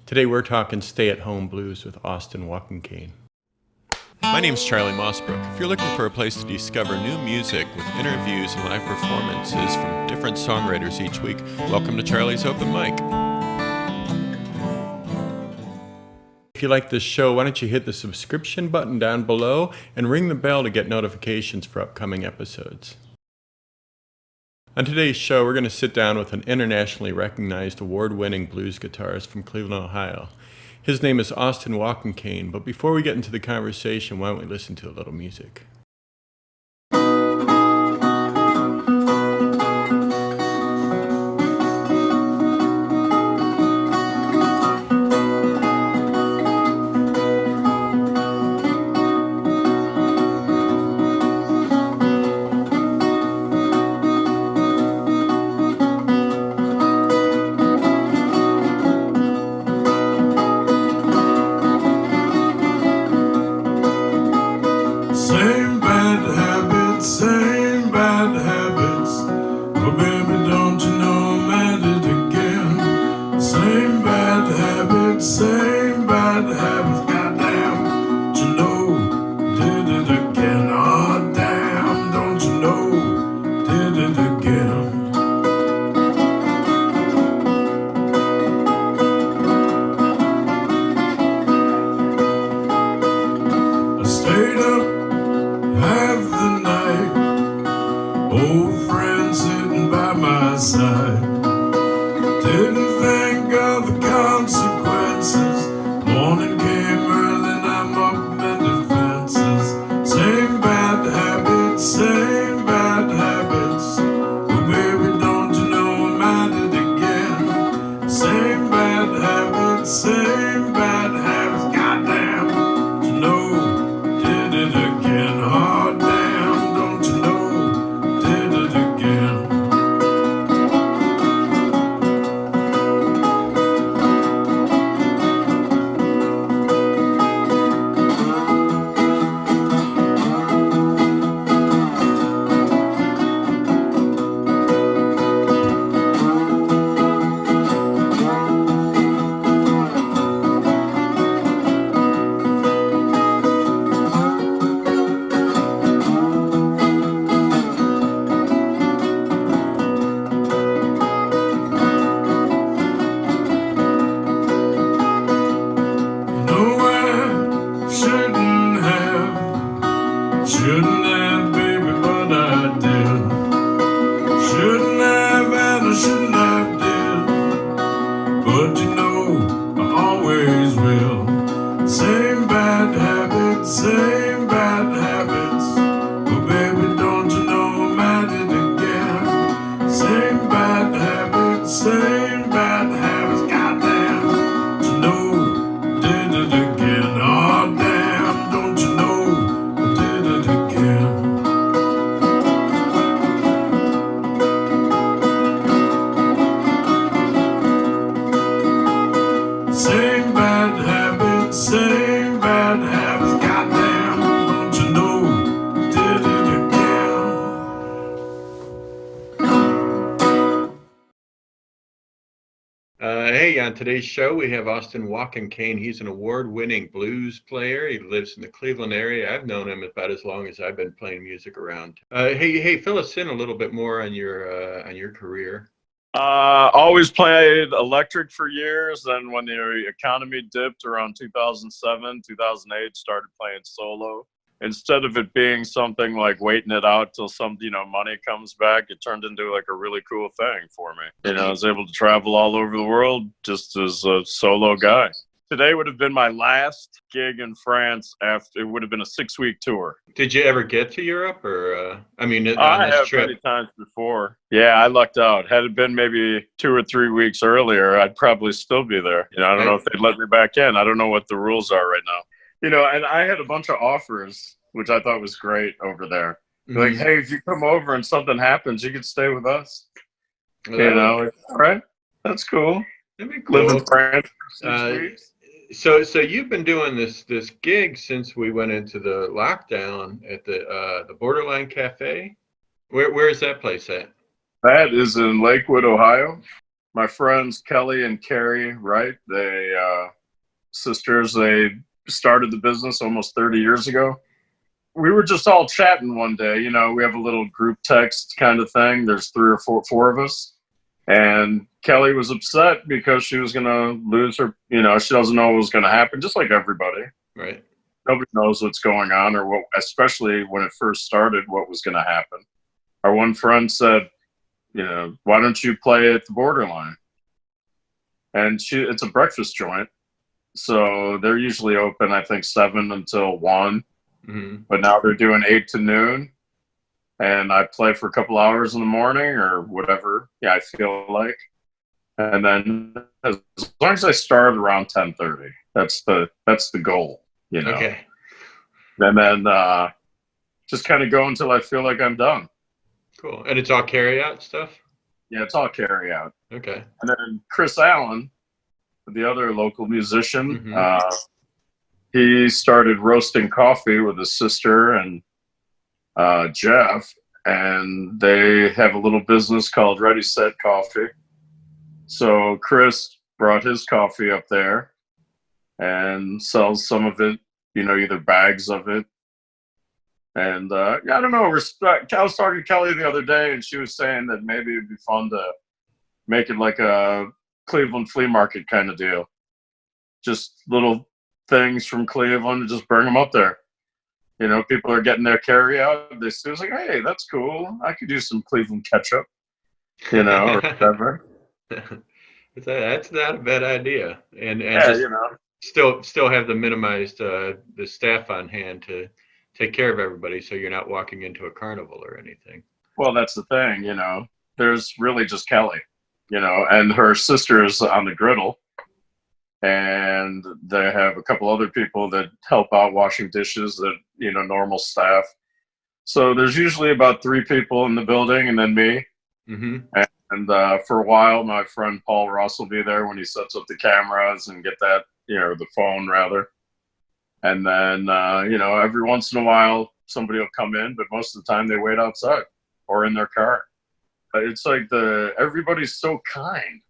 Today we're talking stay-at-home blues with Austin Wallkin Cane. My name's Charlie Mossbrook. If you're looking for a place to discover new music with interviews and live performances from different songwriters each week, welcome to Charlie's Open Mic. If you like this show, why don't you hit the subscription button down below and ring the bell to get notifications for upcoming episodes. On today's show, we're going to sit down with an internationally recognized award-winning blues guitarist from Cleveland, Ohio. His name is Austin Wallkin Cane, but before we get into the conversation, why don't we listen to a little music? On today's show, we have Austin Walkin Cane. He's an award-winning blues player. He lives in the Cleveland area. I've known him about as long as I've been playing music around. Hey, fill us in a little bit more on your career. Always played electric for years. Then when the economy dipped around 2007, 2008, started playing solo. Instead of it being something like waiting it out till money comes back, it turned into like a really cool thing for me. I was able to travel all over the world just as a solo guy. Today would have been my last gig in France. After it would have been a 6-week tour. Did you ever get to Europe, or I have many times before. Yeah, I lucked out. Had it been maybe 2 or 3 weeks earlier, I'd probably still be there. I don't know if they'd let me back in. I don't know what the rules are right now. And I had a bunch of offers, which I thought was great over there. Mm-hmm. Like, hey, if you come over and something happens, you could stay with us. All right, that's cool. That'd be cool. Live in France for 6 weeks. So you've been doing this gig since we went into the lockdown at the Borderline Cafe. Where is that place at? That is in Lakewood, Ohio. my friends Kelly and Carrie, right? They sisters. They started the business almost 30 years ago. We were just all chatting one day. You know, we have a little group text kind of thing. There's three or four of us. And Kelly was upset because she was going to lose her, you know, she doesn't know what was going to happen, just like everybody. Right. Nobody knows what's going on, or what, especially when it first started, what was going to happen. Our one friend said, you know, why don't you play at the Borderline? And it's a breakfast joint. So they're usually open, I think, 7 until 1. Mm-hmm. But now they're doing 8 to noon. And I play for a couple hours in the morning or whatever. Yeah, I feel like. And then as long as I start around 10:30, that's the goal, you know. Okay. And then just kind of go until I feel like I'm done. Cool. And it's all carry out stuff? Yeah, it's all carry out. Okay. And then Chris Allen, the other local musician, Mm-hmm. he started roasting coffee with his sister and Jeff, and they have a little business called Ready Set Coffee. So Chris brought his coffee up there and sells some of it, you know, either bags of it. And I don't know. I was talking to Kelly the other day, and she was saying that maybe it'd be fun to make it like a Cleveland flea market kind of deal. Just little things from Cleveland and just bring them up there. You know, people are getting their carry out. They was like, hey, that's cool. I could use some Cleveland ketchup, you know, or whatever. That's not a bad idea. And Yeah, just you know. still have the minimized the staff on hand to take care of everybody, so you're not walking into a carnival or anything. Well, that's the thing, you know. There's really just Kelly, you know, and her sister's on the griddle. And they have a couple other people that help out washing dishes, that, you know, normal staff. So there's usually about 3 people in the building, and then me. Mm-hmm. And for a while, my friend Paul Ross will be there when he sets up the cameras and get that, you know, the phone rather. And then, you know, every once in a while, somebody will come in, but most of the time they wait outside or in their car. It's like everybody's so kind.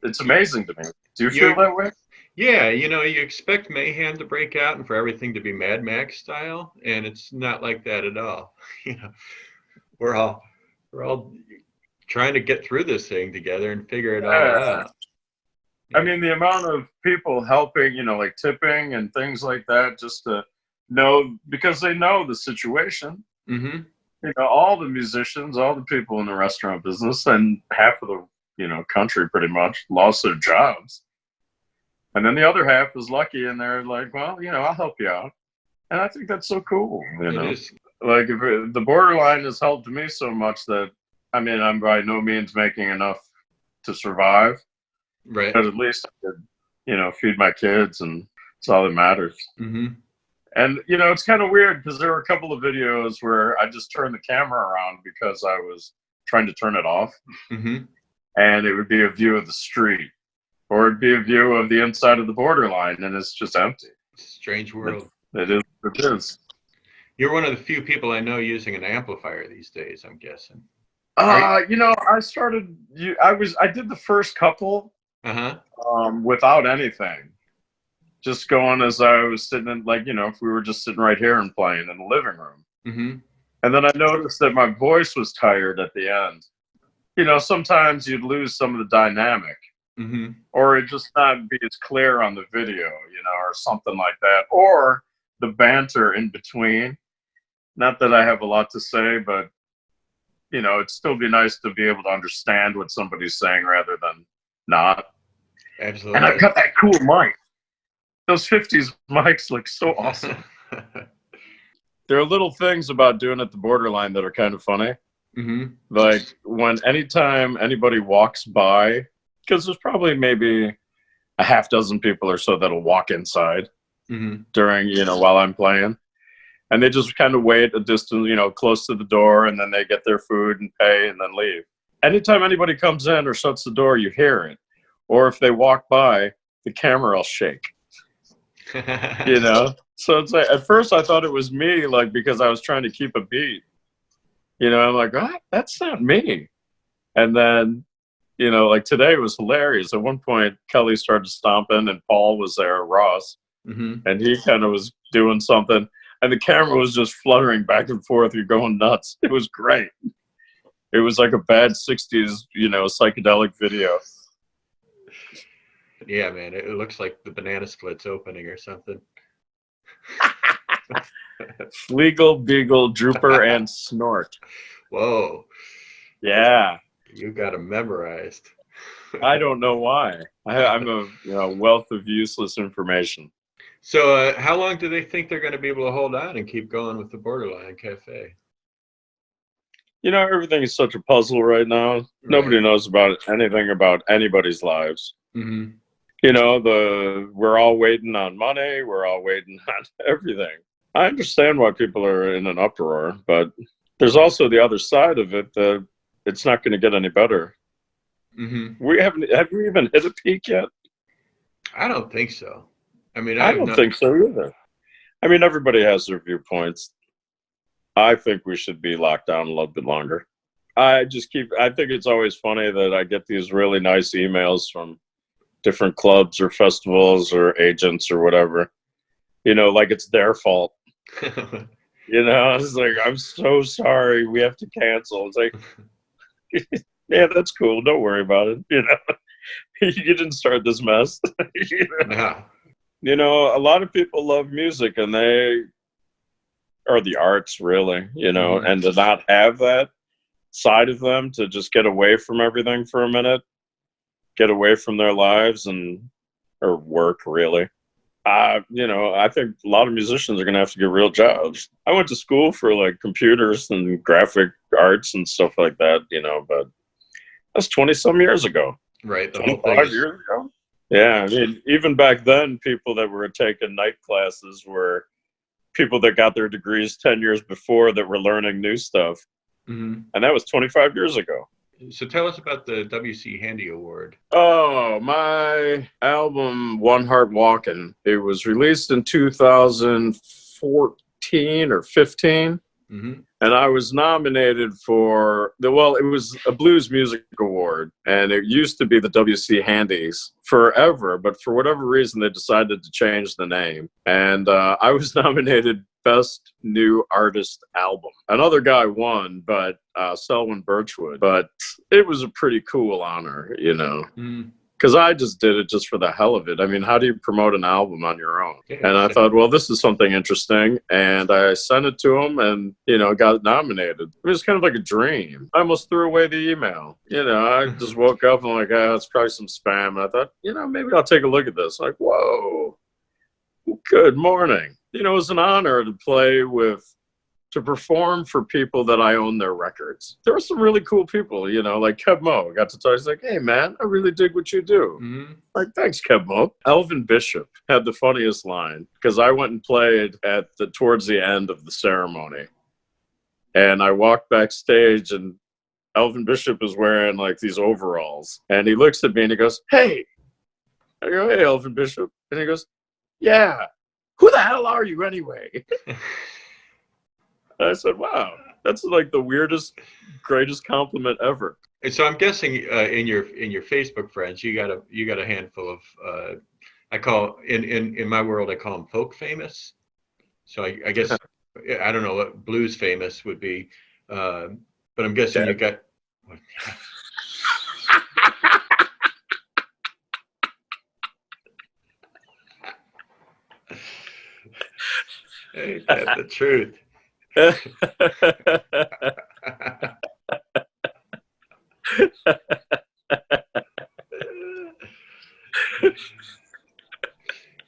It's amazing to me. Do you feel that way? Yeah, you know, you expect mayhem to break out and for everything to be Mad Max style, and it's not like that at all. You know, we're all trying to get through this thing together and figure it all out. I mean, the amount of people helping, you know, like tipping and things like that, just to know, because they know the situation. Mm-hmm. You know, all the musicians, all the people in the restaurant business, and half of the, you know, country pretty much lost their jobs. And then the other half is lucky, and they're like, well, you know, I'll help you out. And I think that's so cool, you know. Like, the Borderline has helped me so much that, I mean, I'm by no means making enough to survive. Right. But at least I could, you know, feed my kids, and it's all that matters. Mm-hmm. And, you know, it's kind of weird because there were a couple of videos where I just turned the camera around because I was trying to turn it off. Mm-hmm. And it would be a view of the street, or it'd be a view of the inside of the Borderline, and it's just empty. Strange world. It is. You're one of the few people I know using an amplifier these days, I'm guessing. You know, I did the first couple without anything. Just going as I was sitting in, like, you know, if we were just sitting right here and playing in the living room. Mm-hmm. And then I noticed that my voice was tired at the end. You know, sometimes you'd lose some of the dynamic. Mm-hmm. Or it just not be as clear on the video, you know, or something like that. Or the banter in between. Not that I have a lot to say, but, you know, it'd still be nice to be able to understand what somebody's saying rather than not. Absolutely. And I've got that cool mic. Those 50s mics look so awesome. There are little things about doing at the Borderline that are kind of funny. Mm-hmm. Like anytime anybody walks by, because there's probably maybe a half dozen people or so that'll walk inside during, you know, while I'm playing. And they just kind of wait a distance, you know, close to the door, and then they get their food and pay and then leave. Anytime anybody comes in or shuts the door, you hear it. Or if they walk by, the camera will shake. You know? So it's like, at first I thought it was me, like, because I was trying to keep a beat. You know, I'm like, that's not me. And then You know, like today was hilarious. At one point, Kelly started stomping, and Paul was there, Ross, and he kind of was doing something, and the camera was just fluttering back and forth. You're going nuts. It was great. It was like a bad '60s, you know, psychedelic video. Yeah, man, it looks like the banana split's opening or something. Fleagle, Beagle, Drooper, and Snort. Whoa. Yeah. You got them memorized. I don't know why. I'm a wealth of useless information. So how long do they think they're going to be able to hold on and keep going with the Borderline Cafe? You know, everything is such a puzzle right now. Right. Nobody knows about anything about anybody's lives. Mm-hmm. You know, we're all waiting on money. We're all waiting on everything. I understand why people are in an uproar, but there's also the other side of it that it's not going to get any better. Mm-hmm. Have we even hit a peak yet? I don't think so. I mean, I don't think so either. I mean, everybody has their viewpoints. I think we should be locked down a little bit longer. I think it's always funny that I get these really nice emails from different clubs or festivals or agents or whatever, you know, like it's their fault. You know, it's like, I'm so sorry, we have to cancel. It's like, yeah, that's cool. Don't worry about it. You know, you didn't start this mess. You know, a lot of people love music and they are the arts, really, you know, and to not have that side of them, to just get away from everything for a minute, get away from their lives or work, really. You know, I think a lot of musicians are going to have to get real jobs. I went to school for like computers and graphic arts and stuff like that, you know, but that's 20 some years ago. Right. The 25 years ago. Yeah. I mean, even back then, people that were taking night classes were people that got their degrees 10 years before that were learning new stuff. Mm-hmm. And that was 25 years ago. So tell us about the W.C. Handy Award. Oh, my album, One Heart Walkin'. It was released in 2014 or 15. Mm-hmm. And I was nominated for it was a blues music award, and it used to be the W.C. Handies forever, but for whatever reason they decided to change the name, and I was nominated Best New Artist Album. Another guy won, but Selwyn Birchwood, but it was a pretty cool honor, you know. Because I just did it just for the hell of it. I mean, how do you promote an album on your own? And I thought, well, this is something interesting. And I sent it to him and, you know, got nominated. It was kind of like a dream. I almost threw away the email. You know, I just woke up and I'm like, it's probably some spam. And I thought, you know, maybe I'll take a look at this. Like, whoa, good morning. You know, it was an honor to perform for people that I own their records. There were some really cool people, you know, like Kev Mo. I got to talk. He's like, hey, man, I really dig what you do. Mm-hmm. Like, thanks, Kev Mo. Elvin Bishop had the funniest line because I went and played towards the end of the ceremony. And I walked backstage and Elvin Bishop is wearing like these overalls. And he looks at me and he goes, hey. I go, hey, Elvin Bishop. And he goes, yeah, who the hell are you anyway? I said, wow, that's like the weirdest, greatest compliment ever. And so I'm guessing in your Facebook friends, you got a handful of I call in my world I call them folk famous. So I guess I don't know what blues famous would be, but I'm guessing you got. Ain't that the truth?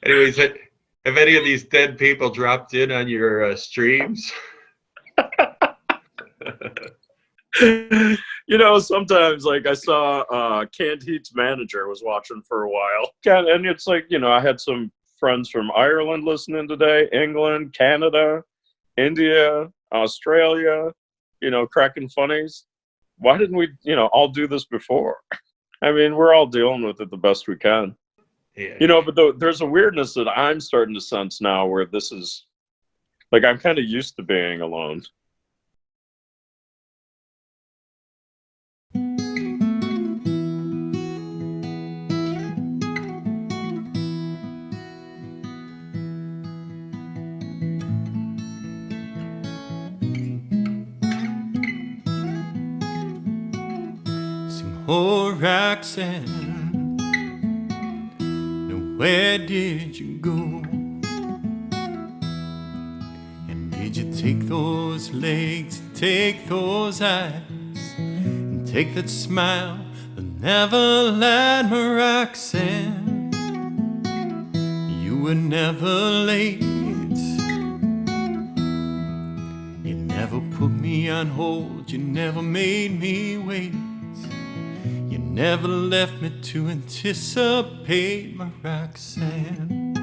Anyways, have any of these dead people dropped in on your streams? You know, sometimes like I saw Canned Heat's manager was watching for a while. And it's like, you know, I had some friends from Ireland listening today, England, Canada, India, Australia, you know, cracking funnies. Why didn't we, you know, all do this before? I mean, we're all dealing with it the best we can. Yeah. You know, but there's a weirdness that I'm starting to sense now where this is, like, I'm kind of used to being alone. oh Roxanne, now where did you go? And did you take those legs, take those eyes, and take that smile that never lied, my Roxanne? You were never late. You never put me on hold. You never made me wait. You never left me to anticipate, my Roxanne.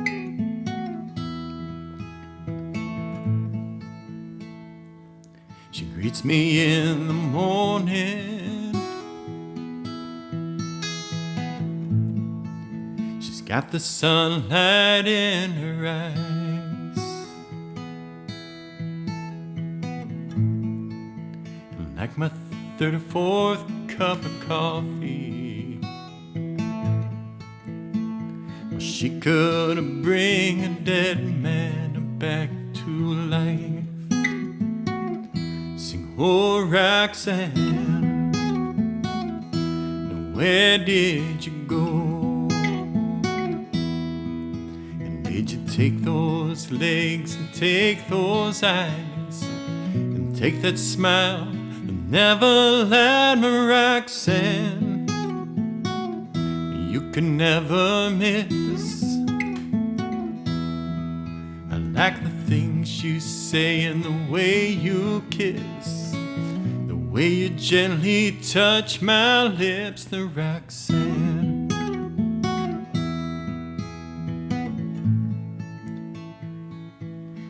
She greets me in the morning. She's got the sunlight in her eyes, and like my 34th cup of coffee, well, she could bring a dead man back to life. Sing, oh Roxanne, now where did you go? And did you take those legs and take those eyes and take that smile that never lied, my Roxanne? You can never miss. I like the things you say and the way you kiss, the way you gently touch my lips, the Roxanne.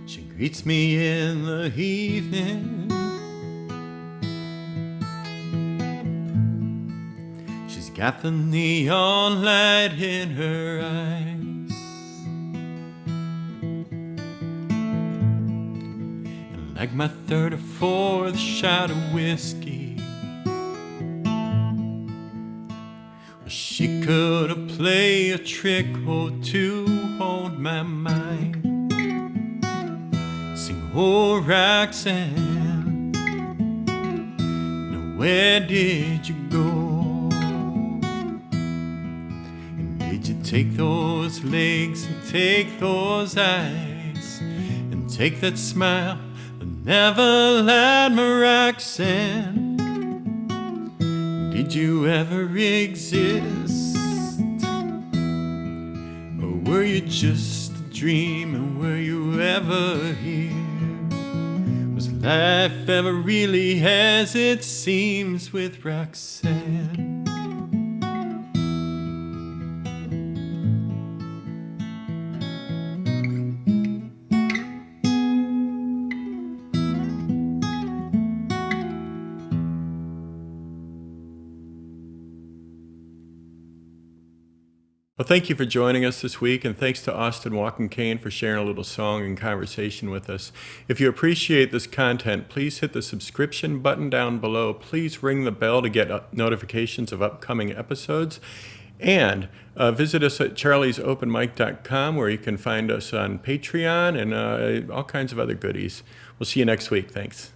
She greets me in the evening. She's got the neon light in her eyes, like my 34th shot of whiskey, well, she could have played a trick or two on my mind. Sing, oh Roxanne, now where did you go? And did you take those legs and take those eyes and take that smile never lied, my Roxanne? Did you ever exist? Or were you just a dream, and were you ever here? Was life ever really as it seems with Roxanne? Well, thank you for joining us this week, and thanks to Austin Wallkin Cane for sharing a little song and conversation with us. If you appreciate this content, please hit the subscription button down below. Please ring the bell to get notifications of upcoming episodes. And visit us at charliesopenmic.com, where you can find us on Patreon and all kinds of other goodies. We'll see you next week. Thanks.